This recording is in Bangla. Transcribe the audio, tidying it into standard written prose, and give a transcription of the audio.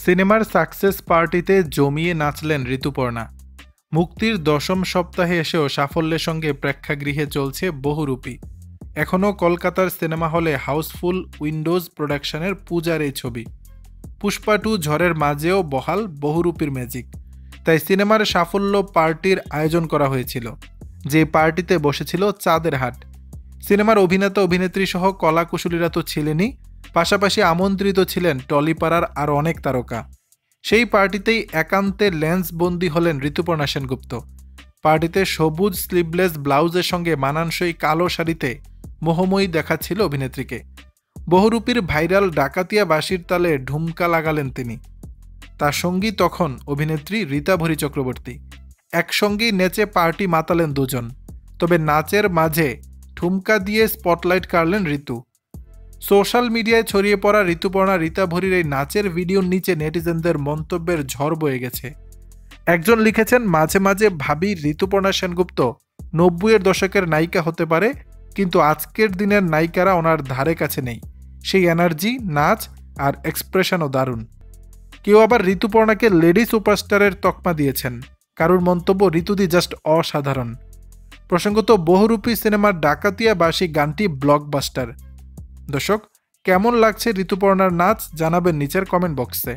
সিনেমার সাকসেস পার্টিতে জমিয়ে নাচলেন ঋতুপর্ণা। মুক্তির দশম সপ্তাহে এসেও সাফল্যের সঙ্গে প্রেক্ষাগৃহে চলছে বহুরূপী। এখনও কলকাতার সিনেমা হলে হাউসফুল উইন্ডোজ প্রোডাকশনের পূজার এই ছবি। পুষ্পা 2 ঝড়ের মাঝেও বহাল বহুরূপীর ম্যাজিক। তাই সিনেমার সাফল্য পার্টির আয়োজন করা হয়েছিল, যে পার্টিতে বসেছিল চাঁদের হাট। সিনেমার অভিনেতা অভিনেত্রী সহ কলাকুশলীরা তো ছিলেনই, পাশাপাশি আমন্ত্রিত ছিলেন টলিপাড়ার আরও অনেক তারকা। সেই পার্টিতেই একান্তে লেন্সবন্দি হলেন ঋতুপর্ণা সেনগুপ্ত। পার্টিতে সবুজ স্লিভলেস ব্লাউজের সঙ্গে মানানসই কালো শাড়িতে মোহময়ী দেখাচ্ছিল অভিনেত্রীকে। বহুরূপীর ভাইরাল ডাকাতিয়া বাঁশির তালে ঢুমকা লাগালেন তিনি। তার সঙ্গী তখন অভিনেত্রী রীতাভরী চক্রবর্তী। একসঙ্গেই নেচে পার্টি মাতালেন দুজন। তবে নাচের মাঝে ঠুমকা দিয়ে স্পটলাইট কাড়লেন ঋতু। সোশ্যাল মিডিয়ায় ছড়িয়ে পড়া ঋতুপর্ণা রীতাভরীর এই নাচের ভিডিওর নিচে নেটিজেনদের মন্তব্যের ঝড় বয়ে গেছে। একজন লিখেছেন, মাঝে মাঝে ভাবি ঋতুপর্ণা সেনগুপ্ত 90-এর দশকের নায়িকা হতে পারে, কিন্তু আজকের দিনের নায়িকারা ওনার ধারে কাছে নেই। সেই এনার্জি, নাচ আর এক্সপ্রেশনও দারুণ। কেউ আবার ঋতুপর্ণাকে লেডি সুপারস্টারের তকমা দিয়েছেন। কারুর মন্তব্য, ঋতুদি জাস্ট অসাধারণ। প্রসঙ্গত, বহুরূপী সিনেমার ডাকাতিয়া বাঁশি গানটি ব্লকবাস্টার। দর্শক, কেমন লাগছে ঋতুপর্ণার নাচ জানাবেন নিচের কমেন্ট বক্সে।